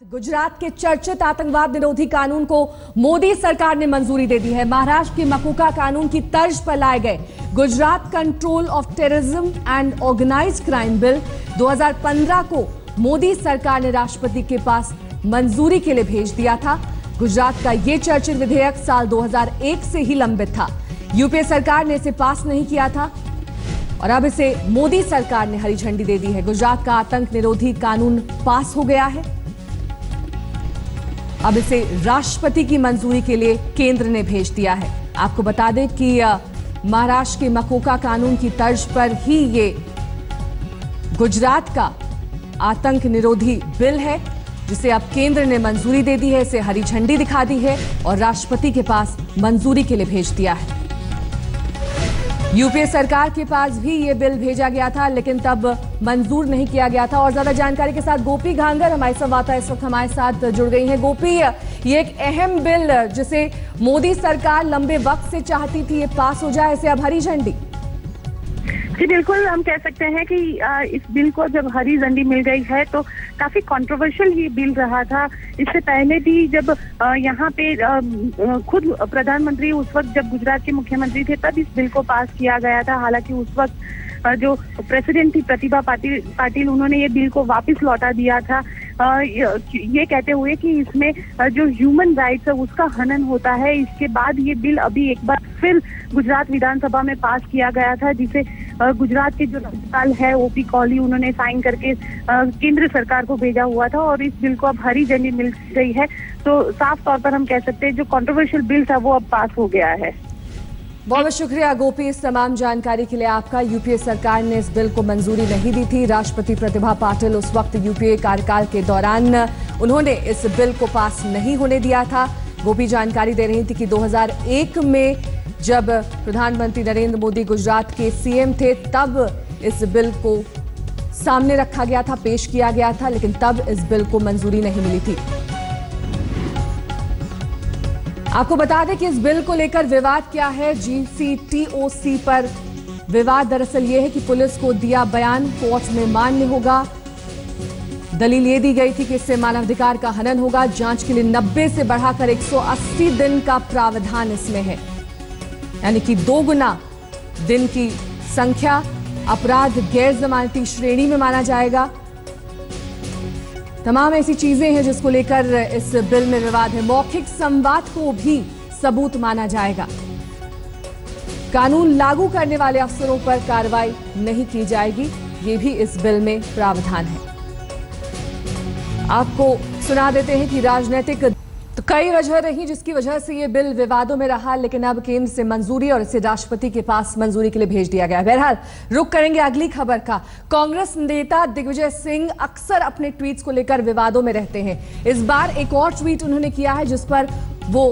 गुजरात के चर्चित आतंकवाद निरोधी कानून को मोदी सरकार ने मंजूरी दे दी है। महाराष्ट्र के मकोका कानून की तर्ज पर लाए गए Gujarat control of terrorism and organised crime bill 2015 को मोदी सरकार ने राष्ट्रपति के पास मंजूरी के लिए भेज दिया था। गुजरात का यह चर्चित विधेयक साल 2001 से ही लंबित था। यूपीए सरकार ने इसे पास नहीं किया था और अब इसे मोदी सरकार ने हरी झंडी दे दी है। गुजरात का आतंक निरोधी कानून पास हो गया है। अब इसे राष्ट्रपति की मंजूरी के लिए केंद्र ने भेज दिया है। आपको बता दें कि महाराष्ट्र के मकोका कानून की तर्ज पर ही ये गुजरात का आतंक निरोधी बिल है, जिसे अब केंद्र ने मंजूरी दे दी है, इसे हरी झंडी दिखा दी है और राष्ट्रपति के पास मंजूरी के लिए भेज दिया है। यूपीए सरकार के पास भी ये बिल भेजा गया था, लेकिन तब मंजूर नहीं किया गया था। और ज्यादा जानकारी के साथ गोपी घांगर हमारी संवाददाता इस वक्त हमारे साथ जुड़ गई हैं। गोपी, ये एक अहम बिल जिसे मोदी सरकार लंबे वक्त से चाहती थी, ये पास हो जाए, इसे अब हरी झंडी। जी बिल्कुल, हम कह सकते हैं कि इस बिल को जब हरी झंडी मिल गई है तो काफी कंट्रोवर्शियल ये बिल रहा था। इससे पहले भी जब यहाँ पे खुद प्रधानमंत्री उस वक्त जब गुजरात के मुख्यमंत्री थे तब इस बिल को पास किया गया था। हालांकि उस वक्त जो प्रेसिडेंट थी प्रतिभा पाटिल उन्होंने ये बिल को वापस लौटा दिया था, ये कहते हुए कि इसमें जो ह्यूमन राइट्स है उसका हनन होता है। इसके बाद ये बिल अभी एक बार फिर गुजरात विधानसभा में पास किया गया था, जिसे गुजरात के जो राज्यपाल है ओपी कोहली उन्होंने साइन करके केंद्र सरकार को भेजा हुआ था और इस बिल को अब हरी झंडी मिल गई है। तो साफ तौर पर हम कह सकते हैं जो कंट्रोवर्शियल बिल था वो अब पास हो गया है। बहुत बहुत शुक्रिया गोपी इस तमाम जानकारी के लिए आपका। यूपीए सरकार ने इस बिल को मंजूरी नहीं दी थी। राष्ट्रपति प्रतिभा पाटिल उस वक्त यूपीए कार्यकाल के दौरान उन्होंने इस बिल को पास नहीं होने दिया था। गोपी जानकारी दे रही थी कि 2001 में जब प्रधानमंत्री नरेंद्र मोदी गुजरात के सीएम थे तब इस बिल को सामने रखा गया था, पेश किया गया था, लेकिन तब इस बिल को मंजूरी नहीं मिली थी। आपको बता दें कि इस बिल को लेकर विवाद क्या है। जीसीटीओसी पर विवाद दरअसल ये है कि पुलिस को दिया बयान कोर्ट में मान्य होगा। दलील ये दी गई थी कि इससे मानवाधिकार का हनन होगा। जांच के लिए 90 से बढ़ाकर 180 दिन का प्रावधान इसमें है, यानी कि 2 गुना दिन की संख्या। अपराध गैर जमानती श्रेणी में माना जाएगा। तमाम ऐसी चीजें हैं जिसको लेकर इस बिल में विवाद है। मौखिक संवाद को भी सबूत माना जाएगा। कानून लागू करने वाले अफसरों पर कार्रवाई नहीं की जाएगी, ये भी इस बिल में प्रावधान है। आपको सुना देते हैं कि राजनीतिक तो कई वजह रही जिसकी वजह से ये बिल विवादों में रहा, लेकिन अब केंद्र से मंजूरी और इसे राष्ट्रपति के पास मंजूरी के लिए भेज दिया गया। बहरहाल रुख करेंगे अगली खबर का। कांग्रेस नेता दिग्विजय सिंह अक्सर अपने ट्वीट्स को लेकर विवादों में रहते हैं। इस बार एक और ट्वीट उन्होंने किया है जिस पर वो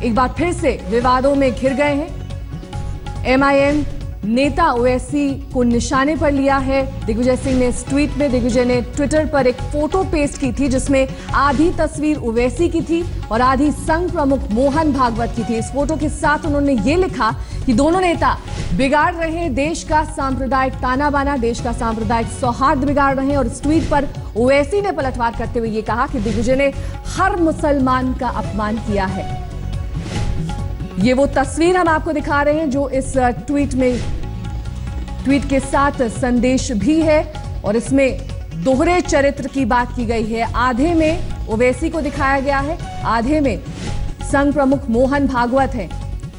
एक बार फिर से विवादों में घिर गए हैं। एमआईएम नेता ओवैसी को निशाने पर लिया है। दिग्विजय सिंह ने इस ट्वीट में दिग्विजय ने ट्विटर पर एक फोटो पेस्ट की थी जिसमें आधी तस्वीर ओवैसी की थी और आधी संघ प्रमुख मोहन भागवत की थी। इस फोटो के साथ उन्होंने ये लिखा कि दोनों नेता बिगाड़ रहे हैं देश का सांप्रदायिक ताना बाना, देश का सांप्रदायिक सौहार्द बिगाड़ रहे हैं। और इस ट्वीट पर ओवैसी ने पलटवार करते हुए ये कहा कि दिग्विजय ने हर मुसलमान का अपमान किया है। ये वो तस्वीर हम आपको दिखा रहे हैं जो इस ट्वीट के साथ संदेश भी है और इसमें दोहरे चरित्र की बात की गई है। आधे में ओवैसी को दिखाया गया है, आधे में संघ प्रमुख मोहन भागवत है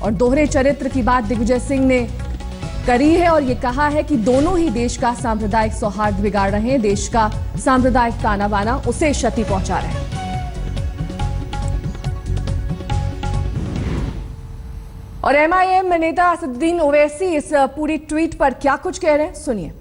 और दोहरे चरित्र की बात दिग्विजय सिंह ने करी है और ये कहा है कि दोनों ही देश का सांप्रदायिक सौहार्द बिगाड़ रहे हैं, देश का सांप्रदायिक ताना बाना उसे क्षति पहुंचा रहे हैं। और एमआईएम नेता असदुद्दीन ओवैसी इस पूरी ट्वीट पर क्या कुछ कह रहे हैं, सुनिए।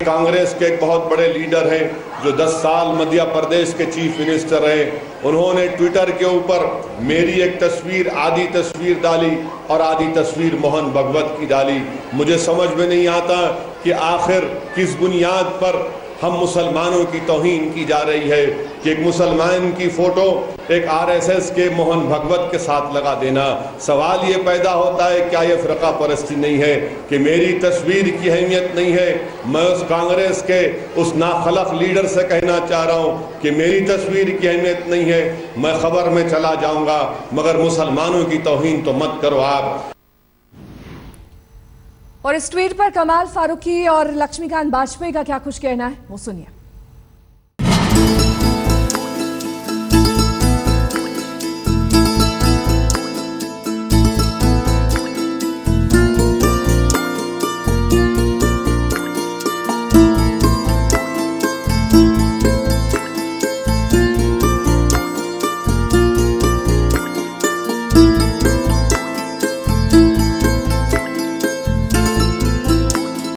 कांग्रेस के एक बहुत बड़े लीडर हैं जो 10 साल मध्य प्रदेश के चीफ मिनिस्टर रहे। उन्होंने ट्विटर के ऊपर मेरी एक तस्वीर, आधी तस्वीर डाली और आधी तस्वीर मोहन भागवत की डाली। मुझे समझ में नहीं आता कि आखिर किस बुनियाद पर हम मुसलमानों की तौहीन की जा रही है कि एक मुसलमान की फोटो एक आरएसएस के मोहन भगवत के साथ लगा देना। सवाल ये पैदा होता है, क्या ये फ़िरका परस्ती नहीं है कि मेरी तस्वीर की अहमियत नहीं है? मैं उस कांग्रेस के उस नाखलक लीडर से कहना चाह रहा हूँ कि मेरी तस्वीर की अहमियत नहीं है, मैं खबर में चला जाऊँगा, मगर मुसलमानों की तौहीन तो मत करो आप। और इस ट्वीट पर कमाल फारूकी और लक्ष्मीकांत वाजपेयी का क्या कुछ कहना है, वो सुनिए।